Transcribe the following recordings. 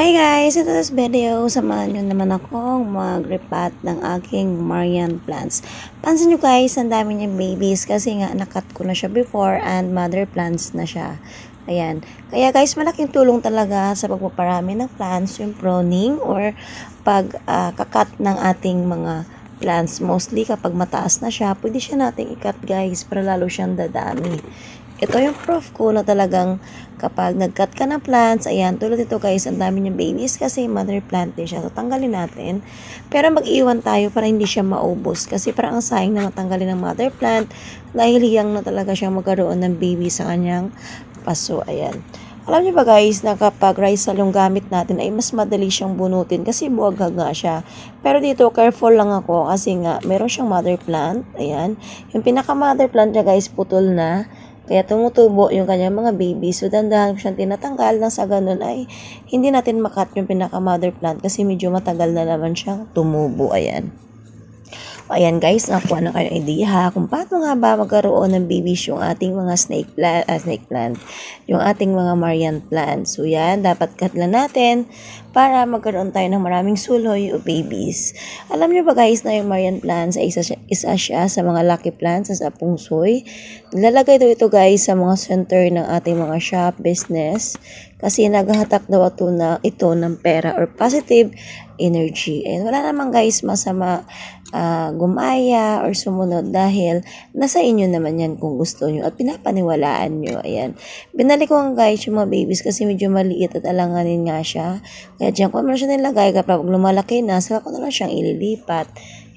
Hi guys! Ito this video, samahan nyo naman akong mag-repot ng aking Marian plants. Pansin nyo guys, ang dami niyang babies kasi nga nakat ko na siya before and mother plants na siya. Ayan. Kaya guys, malaking tulong talaga sa pagpaparami ng plants, yung pruning or pag-kakat ng ating mga plants. Mostly kapag mataas na siya, pwede siya nating ikat guys para lalo siyang dadami. Ito yung proof ko na talagang kapag nag-cut ka ng plants, ayan, tulad ito guys, ang dami niyang babies kasi mother plant din siya. So, tanggalin natin. Pero mag-iwan tayo para hindi siya maubos. Kasi parang ang sayang na matanggalin ng mother plant dahil hiyang na talaga siya magkaroon ng baby sa kanyang paso. Ayan. Alam niyo ba guys na kapag Rizal yung gamit natin ay mas madali siyang bunutin kasi buwag nga siya. Pero dito careful lang ako kasi nga meron siyang mother plant. Ayan. Yung pinaka mother plant niya guys putol na. Kaya tumutubo yung kanyang mga baby. So, dandahan siyang tinatanggal nang sa ganun ay hindi natin makat yung pinaka-mother plant kasi medyo matagal na naman siyang tumubo. Ayan. Ayan guys, nakuha na kayo idea ha kung paano nga ba magkaroon ng babies yung ating mga snake plant, yung ating mga Marian plant. So yan, dapat cut lang natin para magkaroon tayo ng maraming suloy o babies. Alam niyo ba guys na yung Marian plants ay isa siya sa mga lucky plants sa pungsoy. Nilalagay daw ito guys sa mga center ng ating mga shop, business kasi naghahatak daw ito ng pera or positive energy. And wala naman guys masama gumaya or sumunod dahil nasa inyo naman yan kung gusto nyo at pinapaniwalaan nyo. Ayan. Binalik ko nga guys yung mga babies kasi medyo maliit at alanganin nga siya. Kaya dyan ko naman siya nilagay kapag lumalaki na, saka ko na lang siyang ililipat.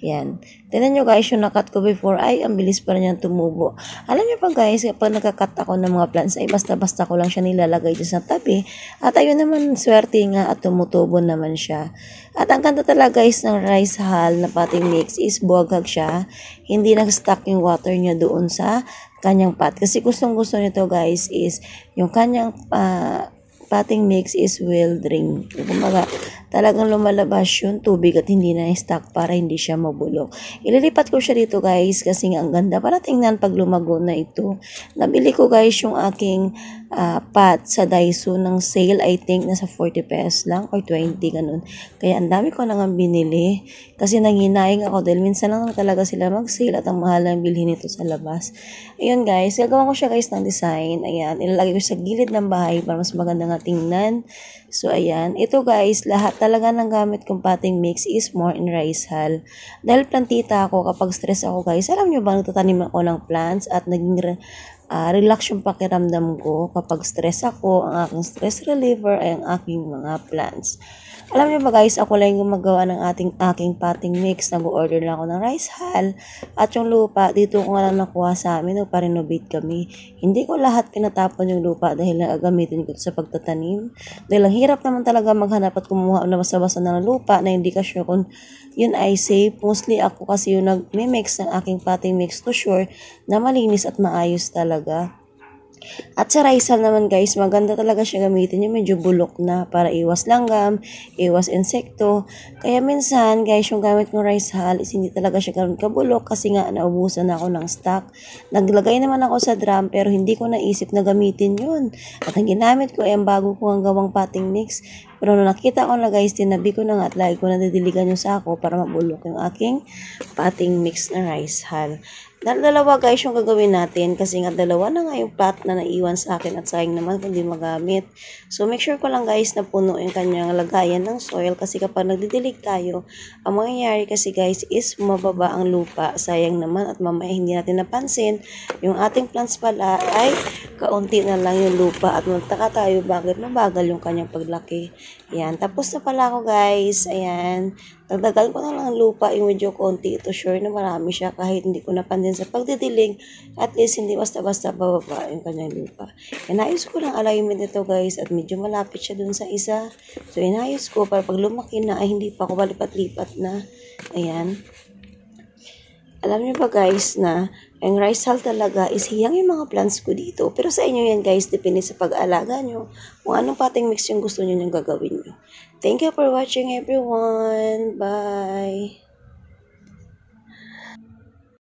Yan. Tignan nyo guys, yung nakat ko before, ay, ang bilis pa niyang tumubo. Alam nyo pa guys, kapag nagkakat ako ng mga plants, ay basta-basta ko lang siya nilalagay dyan sa tabi. At ayun naman, swerte nga at tumutubo naman siya. At ang kanta talaga guys ng rice hull na potting mix is buwagag siya. Hindi nag-stuck yung water niya doon sa kanyang pot. Kasi gustong-gusto nito guys is yung kanyang potting mix is well drained. Kumbaga, talagang lumalabas yung tubig at hindi na stuck para hindi siya mabulok. Ililipat ko siya dito guys kasi nga ang ganda para tingnan pag lumago na ito. Nabili ko guys yung aking pot sa Daiso ng sale. I think nasa 40 pesos lang or 20 ganun. Kaya ang dami ko nang binili kasi nanginayang ako dahil minsan lang talaga sila mag-sale at ang mahal ang bilhin nito sa labas. Ayun guys, gagawin ko siya guys ng design. Ayan, ilalagay ko sa gilid ng bahay para mas maganda nga tingnan. So, ayan. Ito guys, lahat talaga ng gamit kong potting mix is more in rice hull. Dahil plantita ako, kapag stress ako guys, alam nyo ba, nagtatanim ako ng plants at naging relax yung pakiramdam ko. Kapag stress ako, ang aking stress reliever ay ang aking mga plants. Alam niyo ba guys, ako lang yung gumagawa ng aking potting mix. Nag-order lang ako ng rice hull. At yung lupa, dito ko nga lang nakuha sa amin. Pa-renovate kami. Hindi ko lahat pinatapon yung lupa dahil nagagamitin ko sa pagtatanim. Dahil ang hirap naman talaga maghanap at kumuha na basa-basa ng lupa na hindi ka sure kung yun ay safe. Mostly ako kasi yung nag-mix ng aking potting mix to sure na malinis at maayos talaga. At sa rice hull naman guys, maganda talaga siya gamitin yung medyo bulok na para iwas langgam, iwas insekto. Kaya minsan guys, yung gamit ng rice hull is hindi talaga siya ganun kabulok kasi nga naubusan ako ng stock. Naglagay naman ako sa drum pero hindi ko naisip na gamitin yun. At ang ginamit ko ay ang bago kong gawang potting mix. Pero nung nakita ko na guys, tinabi ko na nga at lagi ko na didiligan yung sako para mabulok yung aking potting mix na rice hull. Dalawa guys yung gagawin natin kasi nga dalawa na nga yung pot na naiwan sa akin at sayang naman kung di magamit. So make sure ko lang guys na puno yung kanyang lagayan ng soil kasi kapag nagdidilig tayo, ang mangyayari kasi guys is mababa ang lupa. Sayang naman at mamaya hindi natin napansin yung ating plants pala ay kaunti na lang yung lupa at magtaka tayo bakit mabagal yung kanyang paglaki. Ayan, tapos na pala ako guys. Ayan, dagdagan ko na lang ang lupa yung medyo konti. Ito sure na marami siya kahit hindi ko napansin sa pagdidilig. At least hindi basta-basta bababa yung kanyang lupa. Inayos ko lang alignment nito guys at medyo malapit siya dun sa isa. So inayos ko para pag lumaki na ay hindi pa ako balipat-lipat na. Ayan. Alam niyo ba guys na ang rice hull talaga is hiyang yung mga plants ko dito. Pero sa inyo yan guys, depende sa pag-aalaga nyo. Kung anong potting mix yung gusto nyo yung gagawin nyo. Thank you for watching everyone. Bye!